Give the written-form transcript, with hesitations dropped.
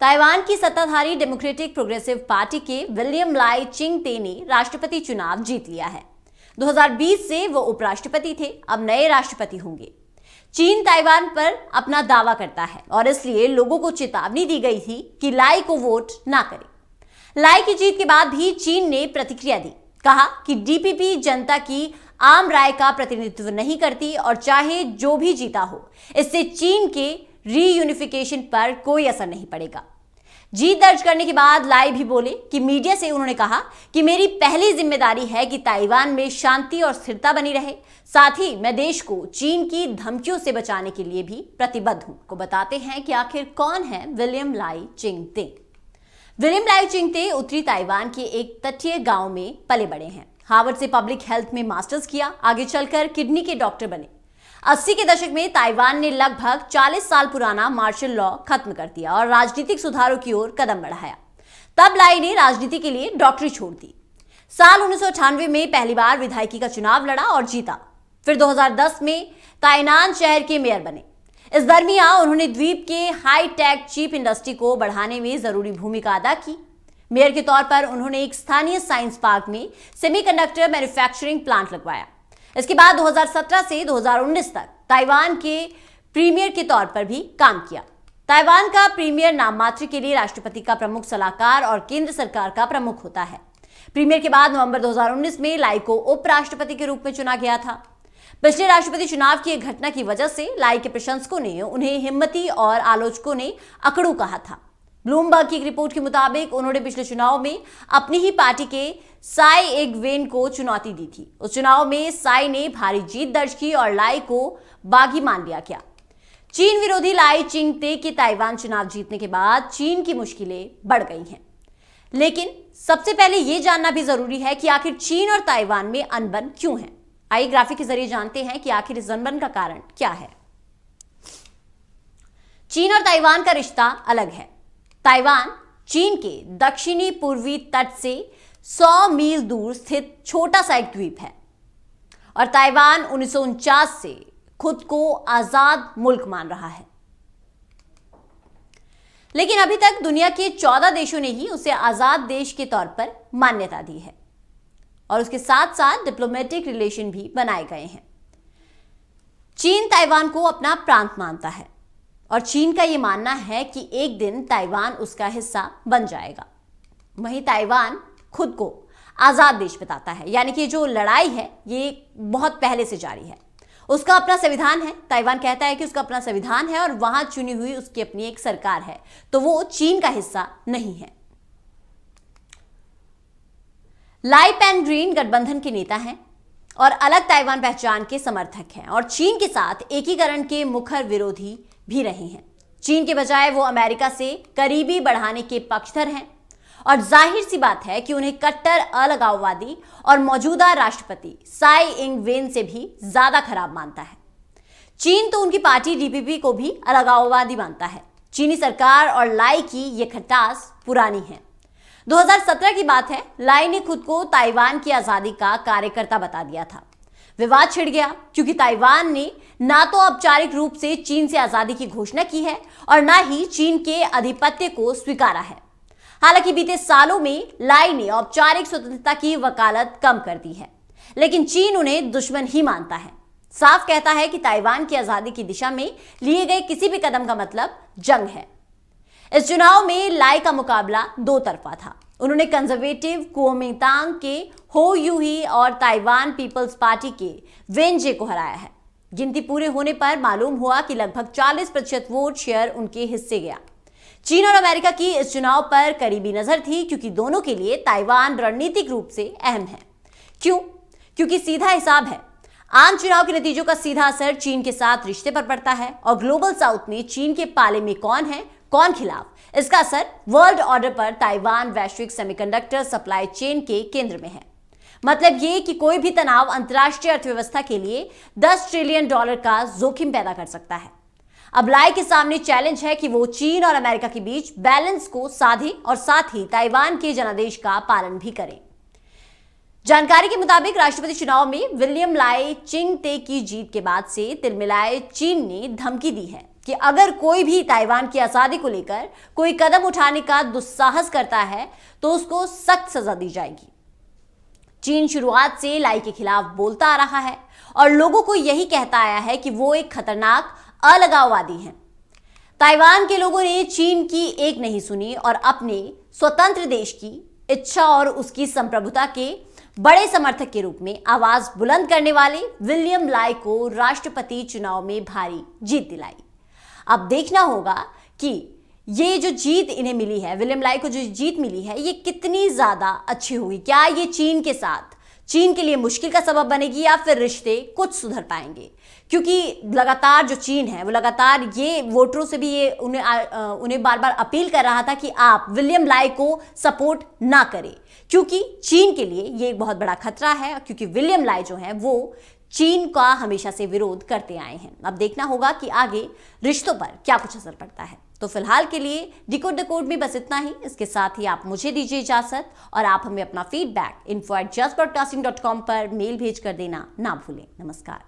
Taiwan की सत्ताधारी democratic progressive party के विलियम लाई चिंग ते ने राष्ट्रपति चुनाव जीत लिया है। 2020 से वो उपराष्ट्रपति थे, अब नए राष्ट्रपति होंगे। चीन ताइवान पर अपना दावा करता है और इसलिए लोगों को चेतावनी दी गई थी कि लाई को वोट ना करें। लाई की जीत के बाद भी चीन ने प्रतिक्रिया दी, कहा कि डीपीपी जनता की आम राय का प्रतिनिधित्व नहीं करती और चाहे जो भी जीता हो, इससे चीन के रीयूनिफिकेशन पर कोई असर नहीं पड़ेगा। जीत दर्ज करने के बाद लाई भी बोले कि मीडिया से उन्होंने कहा कि मेरी पहली जिम्मेदारी है कि ताइवान में शांति और स्थिरता बनी रहे, साथ ही मैं देश को चीन की धमकियों से बचाने के लिए भी प्रतिबद्ध हूं। को बताते हैं कि आखिर कौन है विलियम लाई चिंग ते। विलियम लाई चिंग ते उत्तरी ताइवान के एक तटीय गांव में पले बड़े हैं। हार्वर्ड से पब्लिक हेल्थ में मास्टर्स किया, आगे चलकर किडनी के डॉक्टर बने। 80 के दशक में ताइवान ने लगभग 40 साल पुराना मार्शल लॉ खत्म कर दिया और राजनीतिक सुधारों की ओर कदम बढ़ाया। तब लाई ने राजनीति के लिए डॉक्टरी छोड़ दी। साल 1998 में पहली बार विधायकी का चुनाव लड़ा और जीता। फिर 2010 में ताइनान शहर के मेयर बने। इस दरमियान उन्होंने द्वीप के हाई टेक चिप इंडस्ट्री को बढ़ाने में जरूरी भूमिका अदा की। मेयर के तौर पर उन्होंने एक स्थानीय साइंस पार्क में सेमीकंडक्टर मैन्युफैक्चरिंग प्लांट लगवाया। इसके बाद 2017 से 2019 तक ताइवान के प्रीमियर के तौर पर भी काम किया। ताइवान का प्रीमियर नाम मात्र के लिए राष्ट्रपति का प्रमुख सलाहकार और केंद्र सरकार का प्रमुख होता है। प्रीमियर के बाद नवंबर 2019 में लाई को उपराष्ट्रपति के रूप में चुना गया था। पिछले राष्ट्रपति चुनाव की एक घटना की वजह से लाई के प्रशंसकों ने उन्हें हिम्मती और आलोचकों ने अकड़ू कहा था। ब्लूमबर्ग की एक रिपोर्ट के मुताबिक उन्होंने पिछले चुनाव में अपनी ही पार्टी के साई एग वेन को चुनौती दी थी। उस चुनाव में साई ने भारी जीत दर्ज की और लाई को बागी मान लिया गया। चीन विरोधी लाई चिंग ते के ताइवान चुनाव जीतने के बाद चीन की मुश्किलें बढ़ गई हैं। लेकिन सबसे पहले यह जानना भी जरूरी है कि आखिर चीन और ताइवान में अनबन क्यों है। आइए ग्राफिक के जरिए जानते हैं कि आखिर इस अनबन का कारण क्या है। चीन और ताइवान का रिश्ता अलग है। ताइवान चीन के दक्षिणी पूर्वी तट से 100 मील दूर स्थित छोटा सा एक द्वीप है और ताइवान 1949 से खुद को आजाद मुल्क मान रहा है। लेकिन अभी तक दुनिया के 14 देशों ने ही उसे आजाद देश के तौर पर मान्यता दी है और उसके साथ साथ डिप्लोमेटिक रिलेशन भी बनाए गए हैं। चीन ताइवान को अपना प्रांत मानता है और चीन का यह मानना है कि एक दिन ताइवान उसका हिस्सा बन जाएगा। वहीं ताइवान खुद को आजाद देश बताता है, यानी कि जो लड़ाई है ये बहुत पहले से जारी है। उसका अपना संविधान है। ताइवान कहता है कि उसका अपना संविधान है और वहां चुनी हुई उसकी अपनी एक सरकार है, तो वो चीन का हिस्सा नहीं है। लाई पेन ग्रीन गठबंधन के नेता हैं और अलग ताइवान पहचान के समर्थक हैं और चीन के साथ एकीकरण के मुखर विरोधी भी रहे हैं। चीन के बजाय वो अमेरिका से करीबी बढ़ाने के पक्षधर हैं और जाहिर सी बात है कि उन्हें कट्टर अलगाववादी और मौजूदा राष्ट्रपति साई इंग वेन से भी ज्यादा खराब मानता है। चीन तो उनकी पार्टी डीपीपी को भी अलगाववादी मानता है। चीनी सरकार और लाई की ये खटास पुरानी है। 2017 की बात है, लाई ने खुद को ताइवान की आजादी का कार्यकर्ता बता दिया था। विवाद छिड़ गया क्योंकि ताइवान ने ना तो औपचारिक रूप से चीन से आजादी की घोषणा की है और ना ही चीन के आधिपत्य को स्वीकारा है। हालांकि बीते सालों में लाई ने औपचारिक स्वतंत्रता की वकालत कम कर दी है, लेकिन चीन उन्हें दुश्मन ही मानता है। साफ कहता है कि ताइवान की आजादी की दिशा में लिए गए किसी भी कदम का मतलब जंग है। इस चुनाव में लाई का मुकाबला दो तरफा था। उन्होंने कंजर्वेटिव कुओमिंतांग के हो यूही और ताइवान पीपल्स पार्टी के वेनजे को हराया है। गिनती पूरे होने पर मालूम हुआ कि लगभग 40% वोट शेयर उनके हिस्से गया। चीन और अमेरिका की इस चुनाव पर करीबी नजर थी क्योंकि दोनों के लिए ताइवान रणनीतिक रूप से अहम है। क्यों? क्योंकि सीधा हिसाब है। आम चुनाव के नतीजों का सीधा असर चीन के साथ रिश्ते पर पड़ता है और ग्लोबल साउथ में चीन के पाले में कौन है, कौन खिलाफ, इसका असर वर्ल्ड ऑर्डर पर ताइवान वैश्विक सेमीकंडक्टर सप्लाई चेन के केंद्र में है। मतलब ये कि कोई भी तनाव अंतर्राष्ट्रीय अर्थव्यवस्था के लिए $10 ट्रिलियन का जोखिम पैदा कर सकता है। अब लाई के सामने चैलेंज है कि वो चीन और अमेरिका के बीच बैलेंस को साधे और साथ ही ताइवान के जनादेश का पालन भी करें। जानकारी के मुताबिक राष्ट्रपति चुनाव में विलियम लाई चिंग ते की जीत के बाद से तिलमिलाए चीन ने धमकी दी है कि अगर कोई भी ताइवान की आजादी को लेकर कोई कदम उठाने का दुस्साहस करता है तो उसको सख्त सजा दी जाएगी। चीन शुरुआत से लाई के खिलाफ बोलता आ रहा है और लोगों को यही कहता आया है कि वो एक खतरनाक अलगाववादी हैं। ताइवान के लोगों ने चीन की एक नहीं सुनी और अपने स्वतंत्र देश की इच्छा और उसकी संप्रभुता के बड़े समर्थक के रूप में आवाज बुलंद करने वाले विलियम लाई को राष्ट्रपति चुनाव में भारी जीत दिलाई। अब देखना होगा कि ये जो जीत इन्हें मिली है, विलियम लाई को जो जीत मिली है, ये कितनी ज्यादा अच्छी होगी। क्या ये चीन के साथ चीन के लिए मुश्किल का सबब बनेगी या फिर रिश्ते कुछ सुधर पाएंगे? क्योंकि लगातार जो चीन है वो लगातार ये वोटरों से भी ये उन्हें बार बार अपील कर रहा था कि आप विलियम लाई को सपोर्ट ना करें, क्योंकि चीन के लिए ये एक बहुत बड़ा खतरा है, क्योंकि विलियम लाई जो है वो चीन का हमेशा से विरोध करते आए हैं। अब देखना होगा कि आगे रिश्तों पर क्या कुछ असर पड़ता है। तो फिलहाल के लिए डिकोड द कोड में बस इतना ही। इसके साथ ही आप मुझे दीजिए इजाजत और आप हमें अपना फीडबैक info@justbroadcasting.com पर मेल भेज कर देना ना भूलें। नमस्कार।